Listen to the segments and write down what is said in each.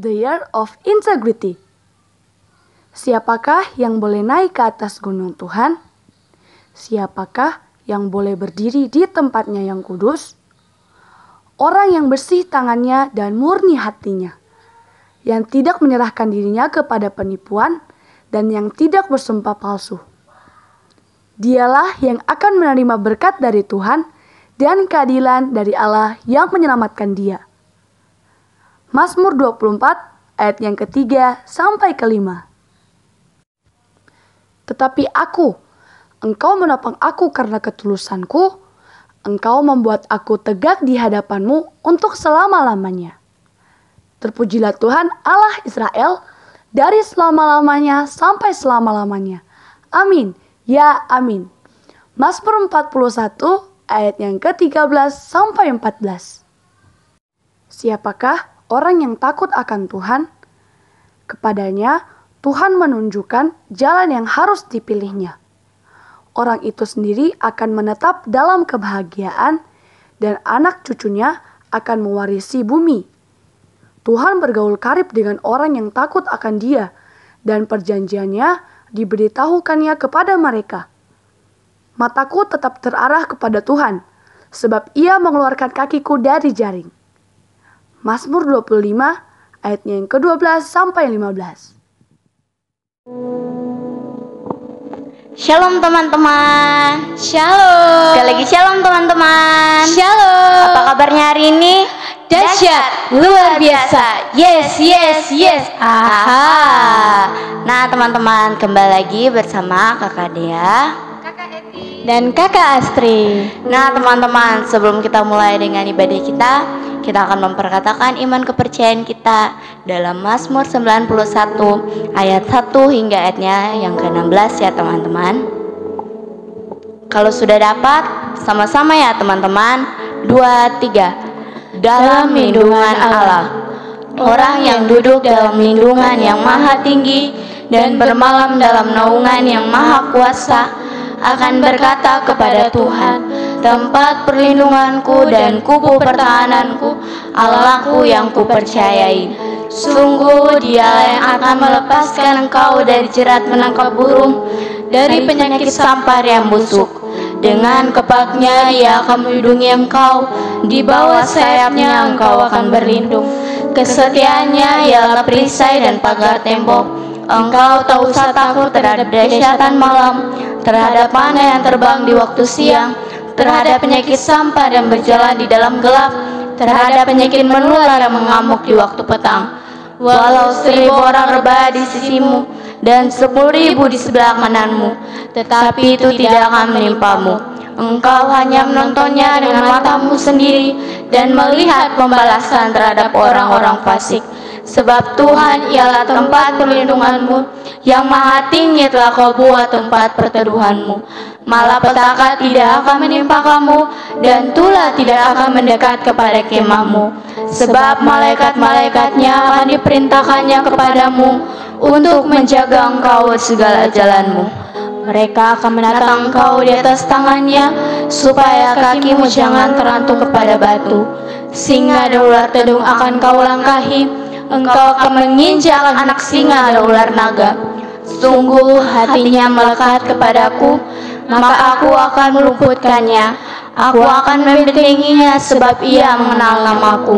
The Year of Integrity. Siapakah yang boleh naik ke atas gunung Tuhan? Siapakah yang boleh berdiri di tempatnya yang kudus? Orang yang bersih tangannya dan murni hatinya, yang tidak menyerahkan dirinya kepada penipuan dan yang tidak bersumpah palsu. Dialah yang akan menerima berkat dari Tuhan dan keadilan dari Allah yang menyelamatkan dia. Mazmur 24 ayat yang ketiga sampai kelima. Tetapi aku, Engkau menopang aku karena ketulusanku, Engkau membuat aku tegak di hadapan-Mu untuk selama-lamanya. Terpujilah Tuhan Allah Israel dari selama-lamanya sampai selama-lamanya. Amin. Ya, amin. Mazmur 41 ayat yang ke-13 sampai 14. Siapakah orang yang takut akan Tuhan? Kepadanya Tuhan menunjukkan jalan yang harus dipilihnya. Orang itu sendiri akan menetap dalam kebahagiaan dan anak cucunya akan mewarisi bumi. Tuhan bergaul karib dengan orang yang takut akan Dia dan perjanjiannya diberitahukannya kepada mereka. Mataku tetap terarah kepada Tuhan, sebab Ia mengeluarkan kakiku dari jaring. Mazmur 25 ayatnya yang ke-12 sampai 15. Shalom teman-teman. Shalom. Sekali lagi shalom teman-teman. Shalom. Apa kabarnya hari ini? Dahsyat, luar biasa. Yes, yes, yes. Aha. Nah teman-teman, kembali lagi bersama Kakak Dea Dan Kakak Astri. Nah teman-teman, sebelum kita mulai dengan ibadah kita akan memperkatakan iman kepercayaan kita dalam Mazmur 91 ayat 1 hingga ayatnya yang ke-16 ya teman-teman. Kalau sudah dapat, sama-sama ya teman-teman. 2, 3. Dalam lindungan Allah. Orang yang duduk dalam lindungan yang maha tinggi dan bermalam dalam naungan yang maha kuasa akan berkata kepada Tuhan, tempat perlindunganku dan kubu pertahananku, Allahku yang kupercayai. Sungguh Dialah yang akan melepaskan engkau dari jerat menangkap burung, dari penyakit sampar yang busuk. Dengan kepaknya Ia akan melindungi engkau, di bawah sayapnya engkau akan berlindung. Kesetiaannya ialah perisai dan pagar tembok. Engkau tak usah takut terhadap dahsyatan malam, terhadap panah yang terbang di waktu siang, terhadap penyakit sampar yang berjalan di dalam gelap, terhadap penyakit menular yang mengamuk di waktu petang. Walau 1000 orang rebah di sisimu dan 10.000 di sebelah kananmu, tetapi itu tidak akan menimpamu. Engkau hanya menontonnya dengan matamu sendiri dan melihat pembalasan terhadap orang-orang fasik. Sebab Tuhan ialah tempat perlindunganmu, yang maha tinggi telah kau buat tempat perteduhanmu. Malapetaka tidak akan menimpa kamu, dan tulah tidak akan mendekat kepada kemahmu. Sebab malaikat-malaikatnya akan diperintahkannya kepadamu untuk menjaga engkau segala jalanmu. Mereka akan menatang engkau di atas tangannya, supaya kakimu jangan terantuk kepada batu. Singa dan ular tedung akan kau langkahi, engkau akan menginjak anak singa dan ular naga. Sungguh hatinya melekat kepadaku, maka aku akan meluputkannya. Aku akan membentenginya sebab ia mengenal namaku.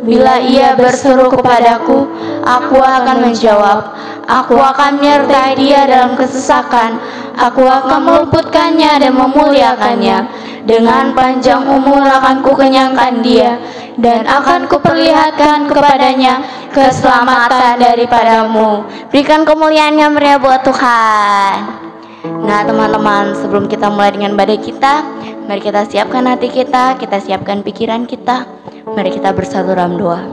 Bila ia berseru kepadaku, aku akan menjawab. Aku akan menyertai dia dalam kesesakan. Aku akan meluputkannya dan memuliakannya. Dengan panjang umur akan kukenyangkan dia, dan akan kuperlihatkan kepadanya keselamatan daripadamu. Berikan kemuliaan yang meriah buat Tuhan. Nah teman-teman, sebelum kita mulai dengan ibadah kita, mari kita siapkan hati kita siapkan pikiran kita. Mari kita bersatu dalam doa.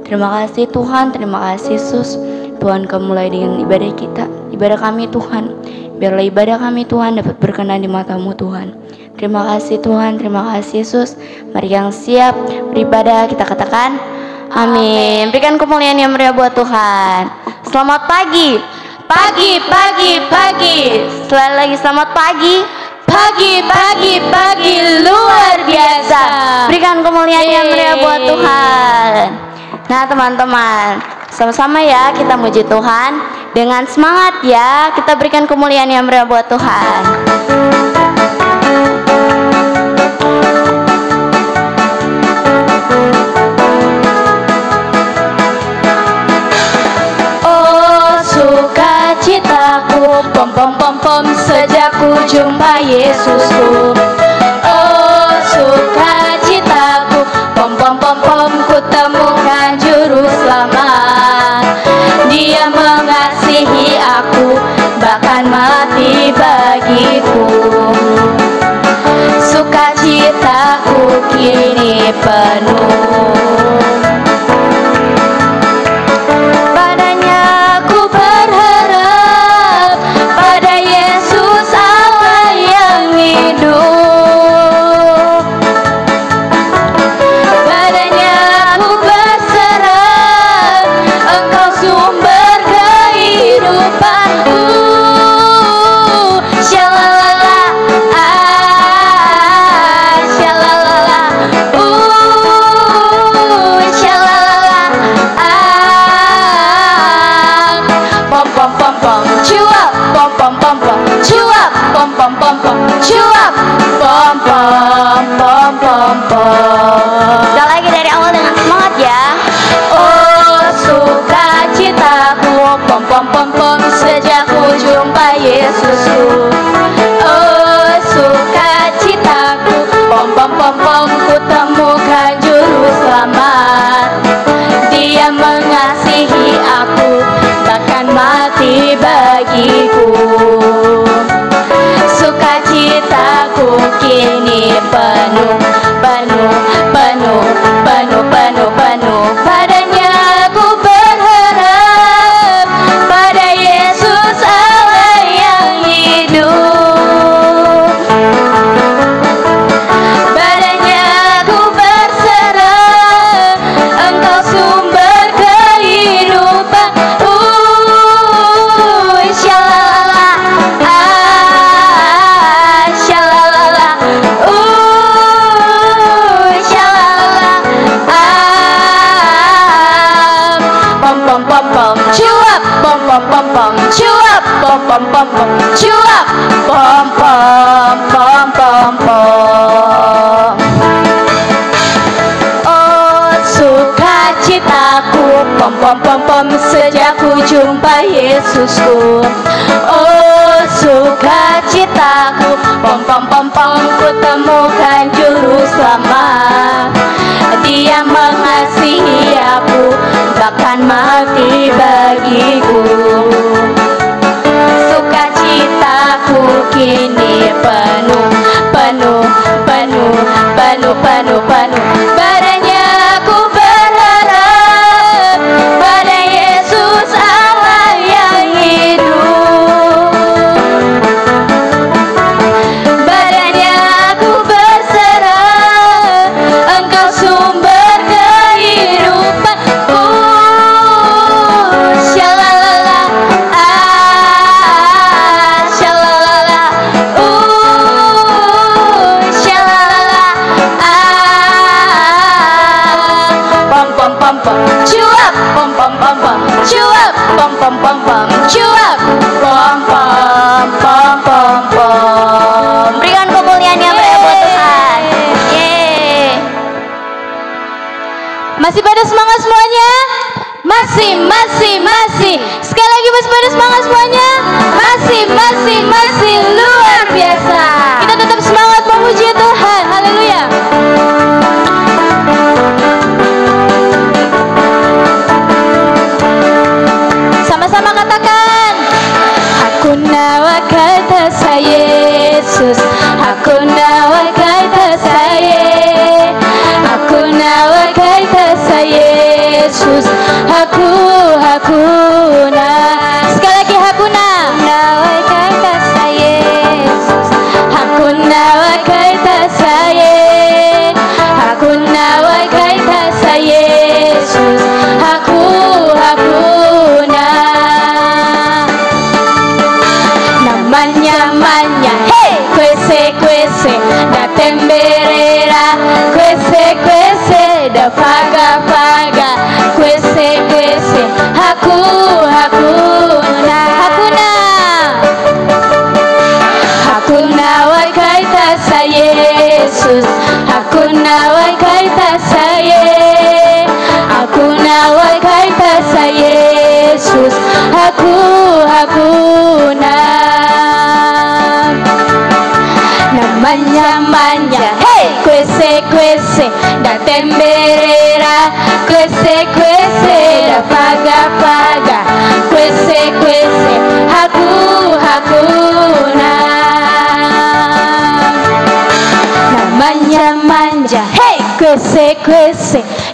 Terima kasih Tuhan, terima kasih Yesus. Tuhan, kau mulai dengan ibadah kita, ibadah kami Tuhan. Biarlah ibadah kami Tuhan dapat berkenan di mata-Mu Tuhan. Terima kasih Tuhan, terima kasih Yesus. Mari yang siap beribadah kita katakan amin. Berikan kemuliaan yang meriah buat Tuhan. Selamat pagi. Pagi, pagi, pagi. Sekali lagi selamat pagi. Pagi, pagi, pagi luar biasa. Berikan kemuliaan yang meriah buat Tuhan. Nah teman-teman, Sama-sama ya kita muji Tuhan dengan semangat ya. Kita berikan kemuliaan yang meriah buat Tuhan. Oh sukacitaku, pom pom pom pom, sejak ku jumpa Yesusku. Oh sukacitaku, pom pom pom pom, ku temukan juru selamat. Dia mengasihi aku, bahkan mati bagiku. Sukacitaku kini penuh. Padanya ku berharap, pada Yesus Allah yang hidup. Padanya ku berserah, Engkau sumber kehidupanku. Syalalala, syalalala, syalalala, pom pom pom pom, cuap, pom pom pom pom, cuap, pom pom pom pom, cuap, pom pom pom pom pom. Sekali lagi dari awal dengan semangat ya. Oh sukacitaku, pom pom pom pom, sejak ku jumpa Yesusku. Oh sukacitaku, pom pom pom pom, ku temukan juru selamat. Dia mengasihi aku, bahkan mati bagiku. Sukacitaku kini penuh, penuh, penuh, penuh, penuh, penuh. Padanya ku berharap, pada Yesus Allah yang hidup. Padanya ku berserah, Engkau sumber kehidupan. Syalalala, syalalala, syalalala, pom pom pom pom, cuap, pom pom pom pom, cuap, pom pom pom pom, cuap, pom pom pom pom pom. Oh sukacitaku, pom pom pom pom, sejak ku jumpa Yesusku. Oh sukacitaku, pom pom pom pom, ku temukan juru selamat. Dia mengasihi aku, bahkan mati bagiku. Sukacitaku kini penuh, penuh, penuh, penuh, penuh, penuh. Padanya ku berharap, pada Yesus Allah yang hidup. Padanya ku berserah, Engkau sumber kehidupanku. Syalalala, syalalala, syalalala, pom pom pom pom, cuap, pom pom pom pom, cuap, pom pom pom pom, cuap, pom pom pom pom pom. Berikan kemuliaan yang meriah buat Tuhan. Yeay. Masih pada semangat semuanya? Masih, masih, masih. Sekali lagi masih pada semangat semuanya? Masih, masih, masih luar biasa. Kita tetap semangat memuji Tuhan. Haleluya. Sama-sama katakan. Hakuna wakata sa Yesus, hakuna wakata sa Yesus, hakuna wakata sa Yesus, hakuna. Sekali lagi hakuna. Hakuna wakata sa Yesus, hakuna wakata sa Yesus, hakuna wakata sa Yesus, hakuna. Namanya, hey, quese, da temberera, quese, da paga, quese, quese da temberera, quese da paga paga, quese hakuna. Namanya manja, hey quese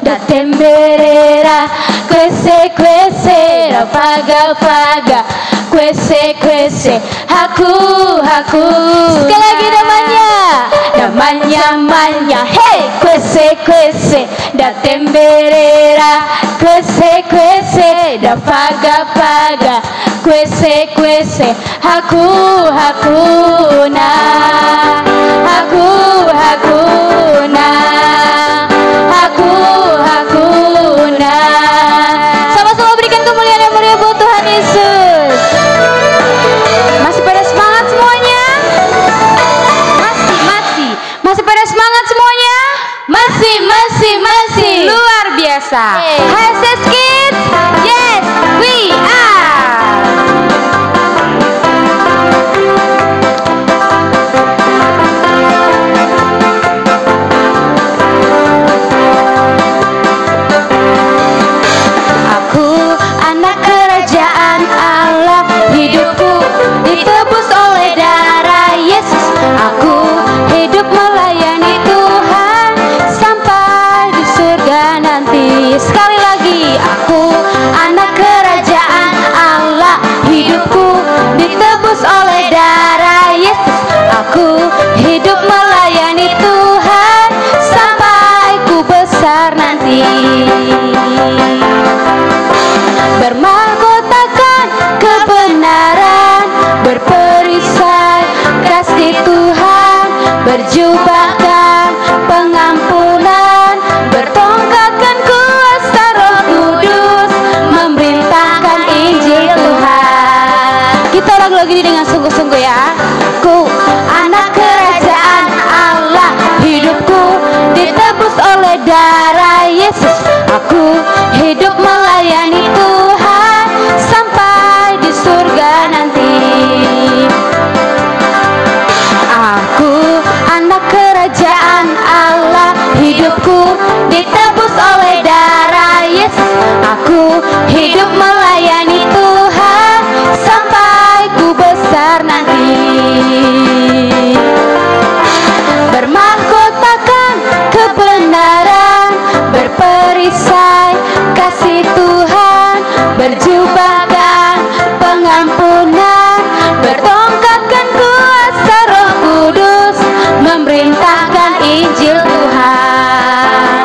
da temberera, quese da paga paga, quese haku. Sekali lagi namanya manja, hey quese da temberera, quese da paga paga, quese hakuna. Sama-sama berikan kemuliaan yang mulia buat Tuhan Yesus. Masih pada semangat semuanya? Masih pada semangat semuanya? Masih luar biasa. HSS Kids, yes we are. Aku anak kerajaan Allah, hidupku ditebus oleh darah Yesus. Aku hidup melayani Tuhan sampai di surga nanti. Sekali lagi, aku anak kerajaan Allah, hidupku ditebus oleh darah Yesus. Aku hidup melayani Tuhan sampai ku besar nanti. Bermahkotakan kebenaran, berperisai kasih Tuhan, berjubahkan pengampunan, bertongkatkan kuasa Roh Kudus, memerintahkan Injil Tuhan. Kita lagu-lagu ini dengan sungguh-sungguh ya. Ku anak kerajaan Allah, hidupku ditebus oleh darah Yesus. Aku hidup melayani Tuhan sampai di surga nanti. Aku anak kerajaan Allah, hidupku ditebus oleh darah Yesus. Aku hidup melayani Tuhan sampai ku besar nanti. Bermahkotakan kebenaran, berperisai kasih Tuhan, berjubahkan pengampunan, bertongkatkan kuasa Roh Kudus, memerintahkan Injil Tuhan.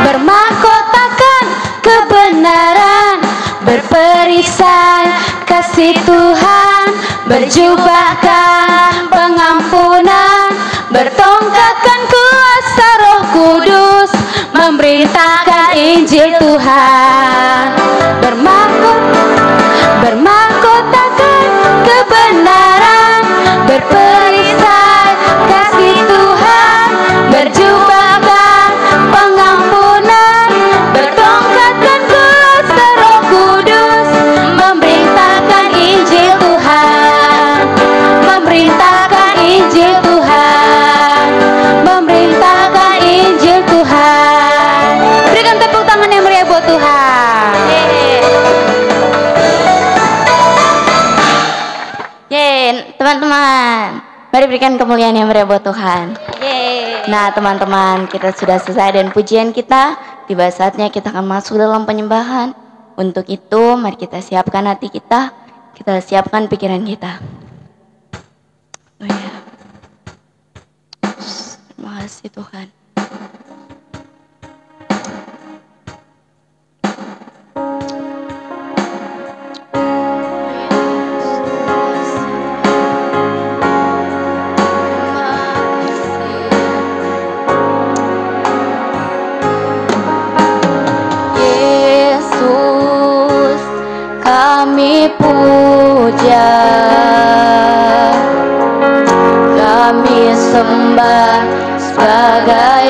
Bermahkotakan kebenaran, berperisai kasih Tuhan, berjubahkan pengampunan, bertongkatkan kuasa Roh Kudus, memerintahkan Injil Tuhan. Bermahkotakan kebenaran, berperisai kasih Tuhan, berjubahkan pengampunan, bertongkatkan kuasa Roh Kudus, memerintahkan Injil Tuhan, memerintahkan Injil Tuhan, memerintahkan Injil Tuhan. Berikan tepuk tangan yang meriah buat Tuhan. Yeay, teman-teman, mari berikan kemuliaan yang meriah buat Tuhan. Yeay. Nah teman-teman, kita sudah selesai dan pujian kita. Tiba saatnya kita akan masuk dalam penyembahan. Untuk itu mari kita siapkan hati kita siapkan pikiran kita. Oh ya, terima kasih Tuhan. Kami puja, kami sembah sebagai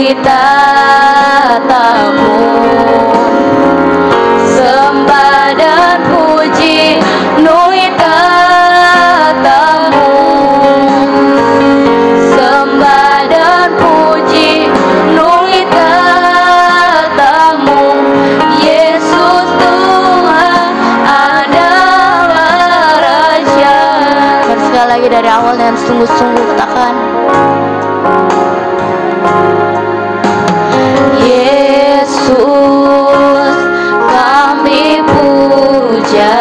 nuli tatamu. Sembah dan puji nuli tatamu. Sembah dan puji nuli tatamu. Yesus Tuhan adalah Raja. Sekali lagi dari awal dan sungguh-sungguh katakan, Yesus kami puja,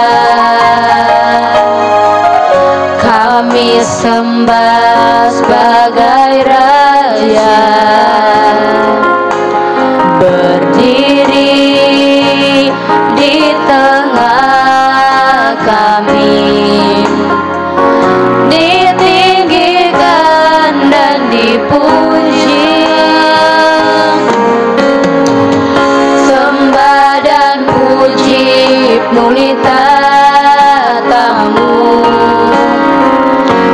kami sembah sebagai Raja, berdiri di tengah kami, ditinggikan dan dipuji. Sembah dan puji nuli tatamu.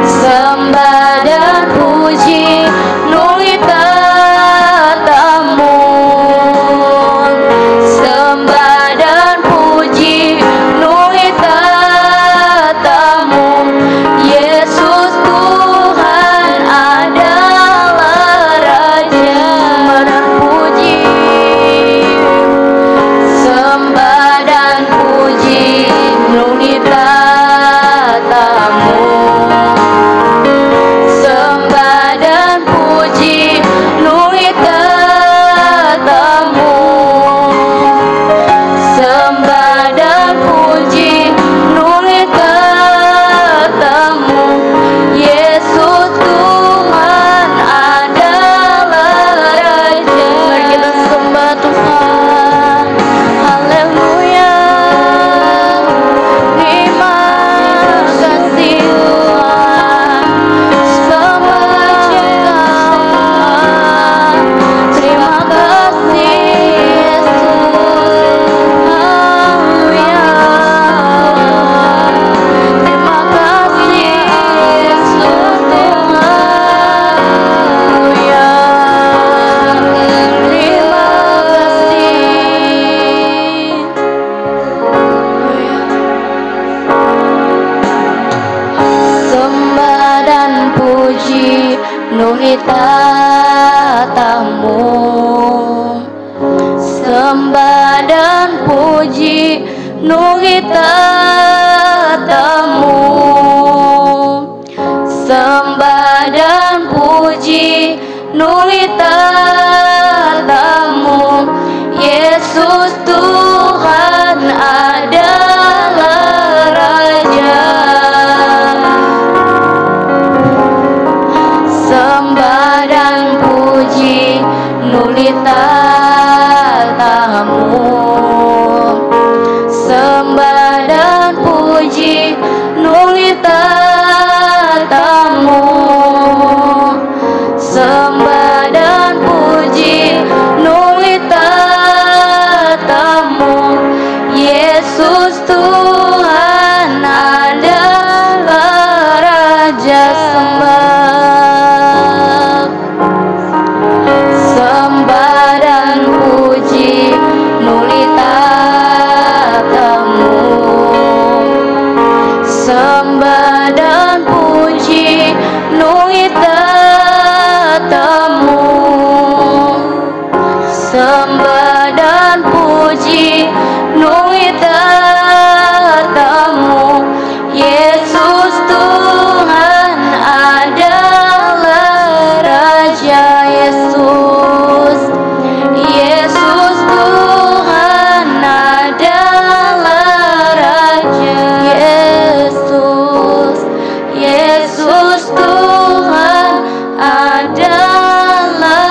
Sembah dan puji nuli tatamu. Sembah dan puji nuli tatamu. Yesus Tuhan adalah Raja. Sembah dan puji nuli tatamu. Sembah dan puji nuli tatamu. Sembah dan puji nuli tatamu. Yesus Tuhan adalah Raja. Mari kita sembah Tuhan. Haleluya. Terima kasih Tuhan. Sembah Tuhan. Terima kasih Yesus. Haleluya. Terima kasih Yesus Tuhan. Haleluya. Terima kasih. Sembah dan puji nuli tatamu. Sembah dan puji nuli tatamu. Sembah dan puji nuli tatamu. Yesus Tuhan adalah Raja. Sembah dan puji nuli tatamu. Sembah dan puji nuli tatamu. Sembah dan puji nuli tatamu. Yesus Tuhan adalah Raja. Sembah dan puji nuli tatamu. Sembah dan puji nuli tatamu. Sembah dan puji nuli tatamu. Yesus Tuhan adalah Raja. Yesus, Yesus Tuhan adalah Raja. Yesus, Yesus Tuhan adalah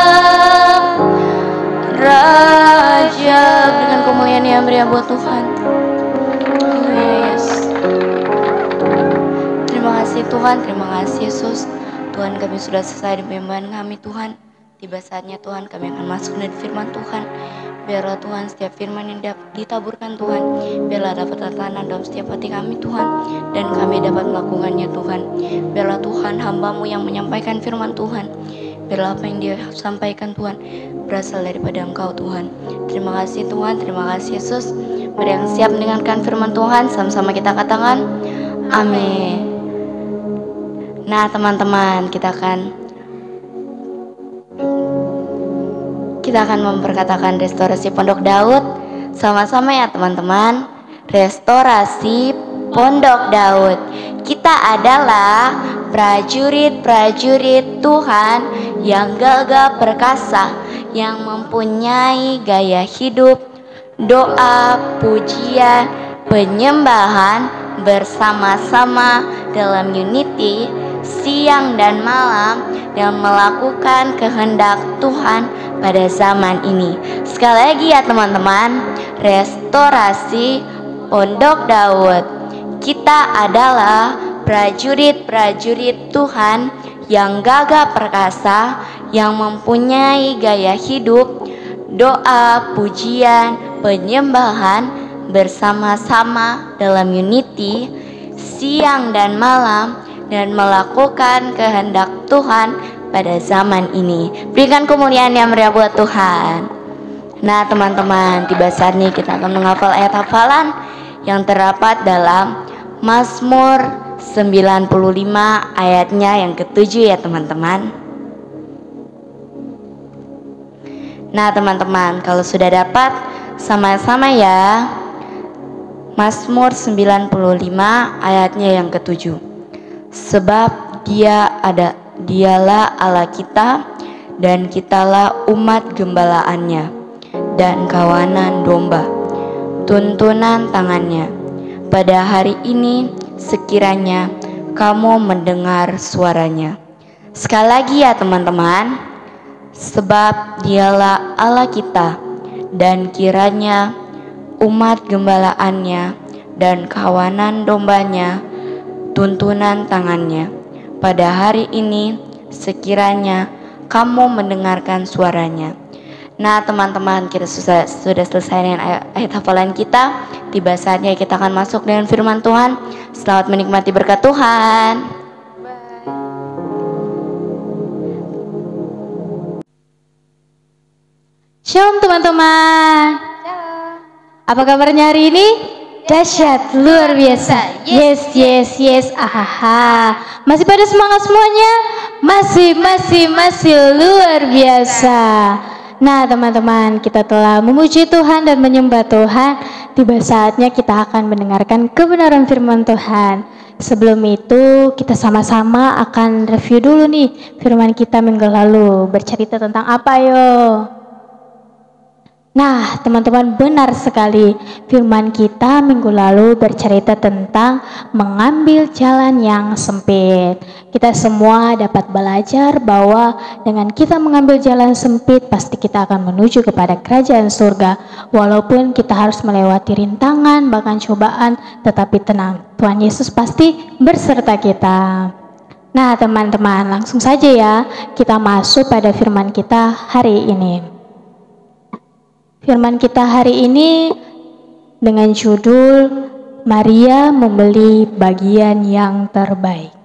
Raja. Berikan kemuliaan yang meriah buat Tuhan. Haleluya, Yesus. Terima kasih Tuhan, terima kasih Yesus. Tuhan, kami sudah selesai di pembahasan kami Tuhan. Tiba saatnya Tuhan kami akan masuk dari firman Tuhan. Biarlah Tuhan setiap firman yang ditaburkan Tuhan, biarlah dapat tertanam dalam setiap hati kami Tuhan, dan kami dapat melakukannya Tuhan. Biarlah Tuhan hamba-Mu yang menyampaikan firman Tuhan. Biarlah apa yang dia sampaikan Tuhan berasal daripada Engkau Tuhan. Terima kasih Tuhan, terima kasih Yesus. Mari yang siap mendengarkan firman Tuhan, sama-sama kita katakan amin. Nah teman-teman, kita akan memperkatakan restorasi Pondok Daud. Sama-sama ya teman-teman. Restorasi Pondok Daud. Kita adalah prajurit-prajurit Tuhan yang gagah perkasa, yang mempunyai gaya hidup, doa, pujian, penyembahan bersama-sama dalam unity siang dan malam, dan melakukan kehendak Tuhan pada zaman ini. Sekali lagi ya teman-teman, restorasi Pondok Daud. Kita adalah prajurit-prajurit Tuhan yang gagah perkasa, yang mempunyai gaya hidup, doa, pujian, penyembahan bersama-sama dalam unity siang dan malam, dan melakukan kehendak Tuhan pada zaman ini. Berikan kemuliaan yang meriah buat Tuhan. Nah teman-teman, tiba saatnya kita akan menghafal ayat hafalan yang terdapat dalam Mazmur 95 ayatnya yang ke-7 ya teman-teman. Nah teman-teman, kalau sudah dapat sama-sama ya. Mazmur 95 ayatnya yang ke-7. Sebab dialah Allah kita, dan kitalah umat gembalaannya dan kawanan domba, tuntunan tangannya. Pada hari ini sekiranya kamu mendengar suaranya. Sekali lagi ya teman-teman, sebab dialah Allah kita, dan kiranya umat gembalaannya dan kawanan dombanya, tuntunan tangannya. Pada hari ini sekiranya kamu mendengarkan suaranya. Nah teman-teman, kita sudah selesai dengan ayat hafalan kita. Tiba saatnya kita akan masuk dengan firman Tuhan. Selamat menikmati berkat Tuhan. Shalom teman-teman. Apa kabarnya hari ini? Dahsyat, luar biasa. Yes. Ahaha. Masih pada semangat semuanya? Masih luar biasa. Nah teman-teman, kita telah memuji Tuhan dan menyembah Tuhan. Tiba saatnya kita akan mendengarkan kebenaran firman Tuhan. Sebelum itu kita sama-sama akan review dulu nih firman kita minggu lalu. Bercerita tentang apa yo? Nah teman-teman, benar sekali, firman kita minggu lalu bercerita tentang mengambil jalan yang sempit. Kita semua dapat belajar bahwa dengan kita mengambil jalan sempit, pasti kita akan menuju kepada kerajaan surga. Walaupun kita harus melewati rintangan, bahkan cobaan, tetapi tenang, Tuhan Yesus pasti berserta kita. Nah teman-teman, langsung saja ya kita masuk pada firman kita hari ini. Firman kita hari ini dengan judul Maria membeli bagian yang terbaik.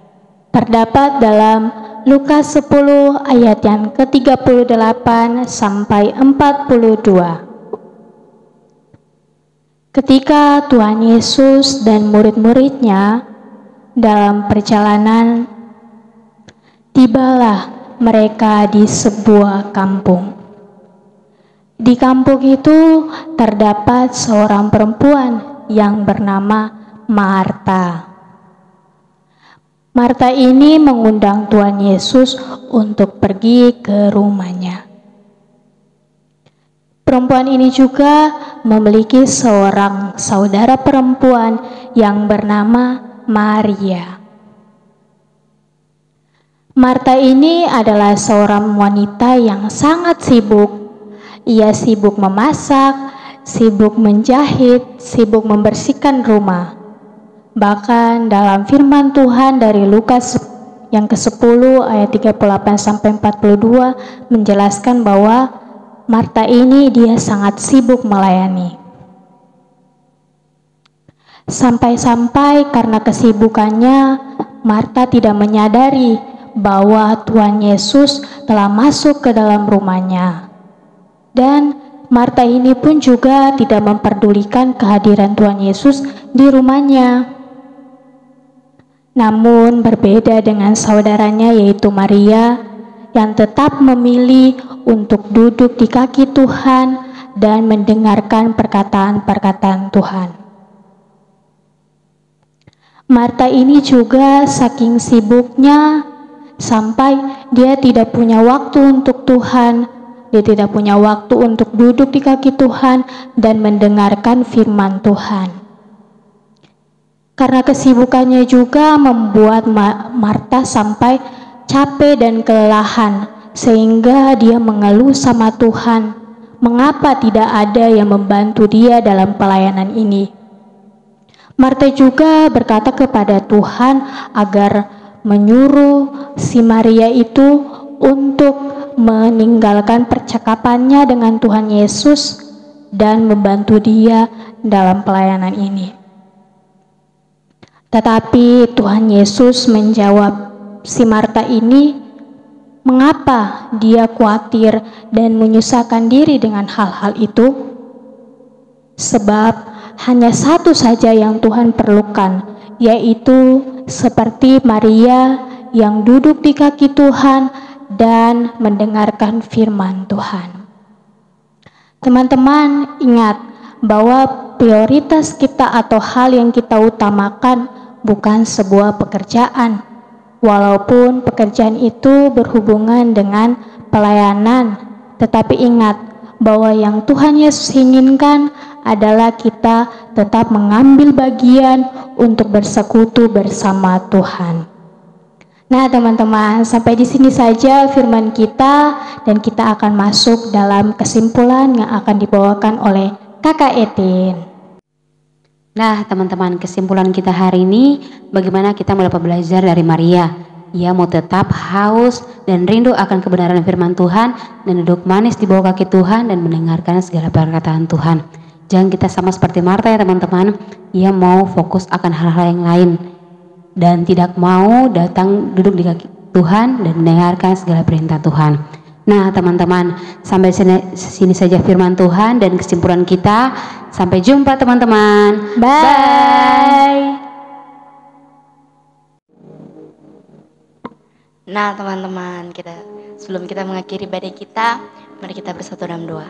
Terdapat dalam Lukas 10 ayat yang ke-38 sampai 42. Ketika Tuhan Yesus dan murid-muridnya dalam perjalanan, tibalah mereka di sebuah kampung. Di kampung itu terdapat seorang perempuan yang bernama Marta. Marta ini mengundang Tuhan Yesus untuk pergi ke rumahnya. Perempuan ini juga memiliki seorang saudara perempuan yang bernama Maria. Marta ini adalah seorang wanita yang sangat sibuk. Ia sibuk memasak, sibuk menjahit, sibuk membersihkan rumah. Bahkan dalam firman Tuhan dari Lukas yang ke-10 ayat 38 sampai 42 menjelaskan bahwa Marta ini dia sangat sibuk melayani. Sampai-sampai karena kesibukannya, Marta tidak menyadari bahwa Tuhan Yesus telah masuk ke dalam rumahnya. Dan Marta ini pun juga tidak memperdulikan kehadiran Tuhan Yesus di rumahnya. Namun berbeda dengan saudaranya yaitu Maria yang tetap memilih untuk duduk di kaki Tuhan dan mendengarkan perkataan-perkataan Tuhan. Marta ini juga saking sibuknya sampai dia tidak punya waktu untuk Tuhan. Dia tidak punya waktu untuk duduk di kaki Tuhan dan mendengarkan firman Tuhan. Karena kesibukannya juga membuat Marta sampai capek dan kelelahan, sehingga dia mengeluh sama Tuhan, mengapa tidak ada yang membantu dia dalam pelayanan ini. Marta juga berkata kepada Tuhan agar menyuruh si Maria itu untuk meninggalkan percakapannya dengan Tuhan Yesus dan membantu dia dalam pelayanan ini. Tetapi Tuhan Yesus menjawab si Marta ini, mengapa dia khawatir dan menyusahkan diri dengan hal-hal itu? Sebab hanya satu saja yang Tuhan perlukan, yaitu seperti Maria yang duduk di kaki Tuhan dan mendengarkan firman Tuhan. Teman-teman, ingat bahwa prioritas kita atau hal yang kita utamakan bukan sebuah pekerjaan, walaupun pekerjaan itu berhubungan dengan pelayanan. Tetapi ingat bahwa yang Tuhan Yesus inginkan adalah kita tetap mengambil bagian untuk bersekutu bersama Tuhan. Nah teman-teman, sampai di sini saja firman kita dan kita akan masuk dalam kesimpulan yang akan dibawakan oleh Kakak Etin. Nah teman-teman, kesimpulan kita hari ini bagaimana kita dapat belajar dari Maria. Ia mau tetap haus dan rindu akan kebenaran firman Tuhan dan duduk manis di bawah kaki Tuhan dan mendengarkan segala perkataan Tuhan. Jangan kita sama seperti Marta ya teman-teman, ia mau fokus akan hal-hal yang lain dan tidak mau datang duduk di kaki Tuhan dan mendengarkan segala perintah Tuhan. Nah teman-teman, sampai sini saja firman Tuhan dan kesimpulan kita. Sampai jumpa teman-teman. Bye. Nah teman-teman, sebelum kita mengakhiri ibadah kita, mari kita bersatu dalam doa.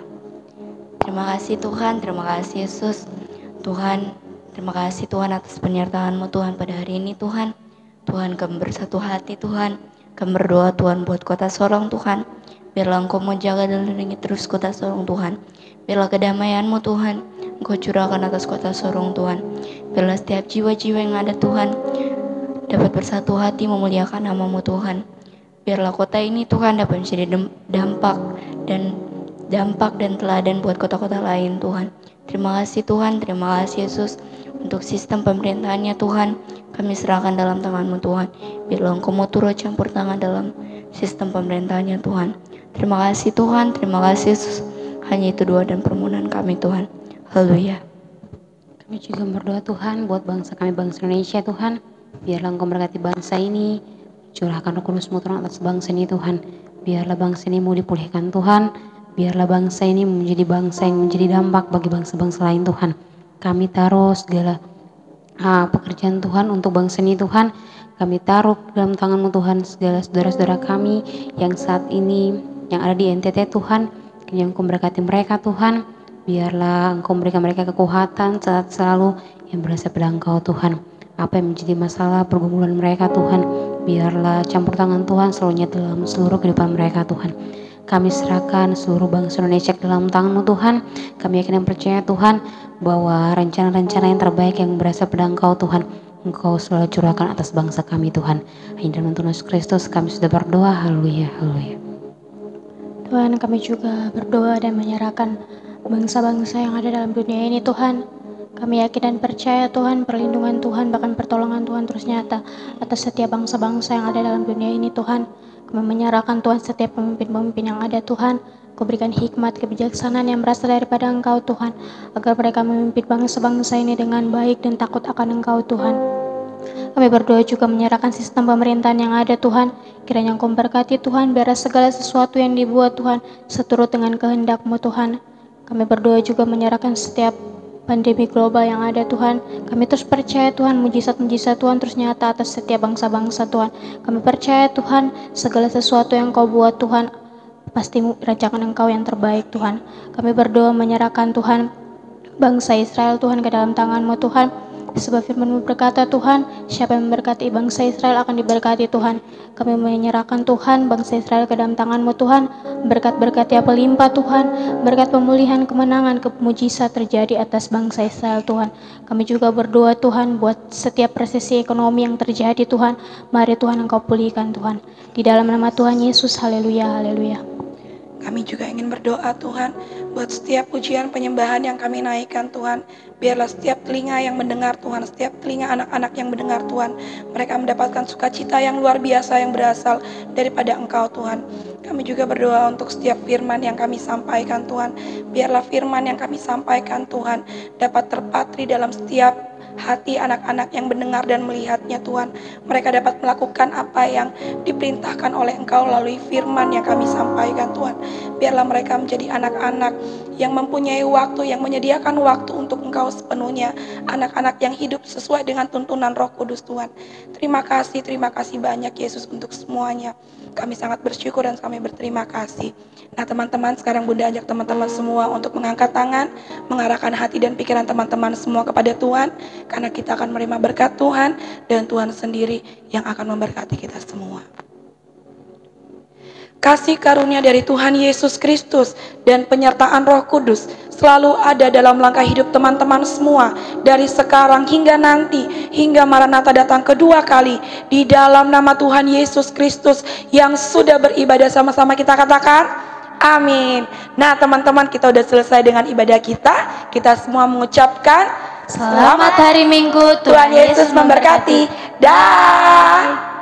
Terima kasih Tuhan, terima kasih Yesus. Tuhan, terima kasih Tuhan atas penyertaan-Mu Tuhan pada hari ini Tuhan. Tuhan, kami bersatu hati Tuhan. Kami berdoa Tuhan buat kota Sorong Tuhan. Biarlah Engkau menjaga dan lindungi terus kota Sorong Tuhan. Biarlah kedamaian-Mu Tuhan Engkau curahkan atas kota Sorong Tuhan. Biarlah setiap jiwa-jiwa yang ada Tuhan dapat bersatu hati memuliakan nama-Mu Tuhan. Biarlah kota ini Tuhan dapat menjadi dampak dan teladan buat kota-kota lain Tuhan. Terima kasih Tuhan, terima kasih Yesus untuk sistem pemerintahannya Tuhan. Kami serahkan dalam tangan-Mu Tuhan. Biarlah Engkau mau turut campur tangan dalam sistem pemerintahannya Tuhan. Terima kasih Tuhan, terima kasih Yesus. Hanya itu doa dan permohonan kami Tuhan. Haleluya. Kami juga berdoa Tuhan buat bangsa kami, bangsa Indonesia Tuhan. Biarlah Engkau memberkati bangsa ini. Curahkan Roh Kudus-Mu Tuhan atas bangsa ini Tuhan. Biarlah bangsa ini mau dipulihkan Tuhan. Biarlah bangsa ini menjadi bangsa yang menjadi dampak bagi bangsa-bangsa lain Tuhan. Kami taruh segala pekerjaan Tuhan untuk bangsa ini Tuhan. Kami taruh dalam tangan-Mu Tuhan segala saudara-saudara kami yang saat ini yang ada di NTT Tuhan. Yang Engkau memberkati mereka Tuhan. Biarlah Engkau memberikan mereka kekuatan saat selalu yang berasal dari Engkau Tuhan. Apa yang menjadi masalah pergumulan mereka Tuhan, biarlah campur tangan Tuhan selalu nyata dalam seluruh kehidupan mereka Tuhan. Kami serahkan seluruh bangsa Indonesia ke dalam tangan-Mu Tuhan. Kami yakin dan percaya Tuhan bahwa rencana-rencana yang terbaik yang berasal dari Engkau Tuhan, Engkau selalu curahkan atas bangsa kami Tuhan. Hanya dalam Tuhan Yesus Kristus kami sudah berdoa. Haleluya, haleluya. Tuhan, kami juga berdoa dan menyerahkan bangsa-bangsa yang ada dalam dunia ini Tuhan. Kami yakin dan percaya Tuhan, perlindungan Tuhan bahkan pertolongan Tuhan terus nyata atas setiap bangsa-bangsa yang ada dalam dunia ini Tuhan. Kami menyerahkan Tuhan setiap pemimpin-pemimpin yang ada Tuhan. Kau berikan hikmat, kebijaksanaan yang berasal daripada Engkau Tuhan, agar mereka memimpin bangsa-bangsa ini dengan baik dan takut akan Engkau Tuhan. Kami berdoa juga menyerahkan sistem pemerintahan yang ada Tuhan. Kiranya Engkau memberkati Tuhan, biarlah segala sesuatu yang dibuat Tuhan seturut dengan kehendak-Mu Tuhan. Kami berdoa juga menyerahkan setiap pandemi global yang ada Tuhan. Kami terus percaya Tuhan, mujizat-mujizat Tuhan terus nyata atas setiap bangsa-bangsa Tuhan. Kami percaya Tuhan, segala sesuatu yang Kau buat Tuhan, pasti rancangan Engkau yang terbaik Tuhan. Kami berdoa menyerahkan Tuhan bangsa Israel Tuhan ke dalam tangan-Mu Tuhan. Sebab firman-Mu berkata Tuhan, siapa yang memberkati bangsa Israel akan diberkati Tuhan. Kami menyerahkan Tuhan bangsa Israel ke dalam tangan-Mu Tuhan. Berkat-berkat yang berlimpah Tuhan, berkat pemulihan, kemenangan, mujizat terjadi atas bangsa Israel Tuhan. Kami juga berdoa Tuhan buat setiap resesi ekonomi yang terjadi Tuhan. Mari Tuhan Engkau pulihkan Tuhan. Di dalam nama Tuhan Yesus, haleluya, haleluya. Kami juga ingin berdoa Tuhan buat setiap pujian penyembahan yang kami naikkan Tuhan. Biarlah setiap telinga yang mendengar Tuhan, setiap telinga anak-anak yang mendengar Tuhan, mereka mendapatkan sukacita yang luar biasa yang berasal daripada Engkau Tuhan. Kami juga berdoa untuk setiap firman yang kami sampaikan Tuhan. Biarlah firman yang kami sampaikan Tuhan dapat terpatri dalam setiap hati anak-anak yang mendengar dan melihatnya Tuhan. Mereka dapat melakukan apa yang diperintahkan oleh Engkau melalui firman yang kami sampaikan Tuhan. Biarlah mereka menjadi anak-anak yang mempunyai waktu, yang menyediakan waktu untuk Engkau sepenuhnya. Anak-anak yang hidup sesuai dengan tuntunan Roh Kudus Tuhan. Terima kasih banyak Yesus untuk semuanya. Kami sangat bersyukur dan kami berterima kasih. Nah teman-teman, sekarang Bunda ajak teman-teman semua untuk mengangkat tangan, mengarahkan hati dan pikiran teman-teman semua kepada Tuhan, karena kita akan menerima berkat Tuhan, dan Tuhan sendiri yang akan memberkati kita semua. Kasih karunia dari Tuhan Yesus Kristus dan penyertaan Roh Kudus selalu ada dalam langkah hidup teman-teman semua, dari sekarang hingga nanti, hingga Maranatha datang kedua kali. Di dalam nama Tuhan Yesus Kristus yang sudah beribadah sama-sama, kita katakan amin. Nah teman-teman, kita udah selesai dengan ibadah kita. Kita semua mengucapkan Selamat hari Minggu, Tuhan Yesus memberkati. Dah.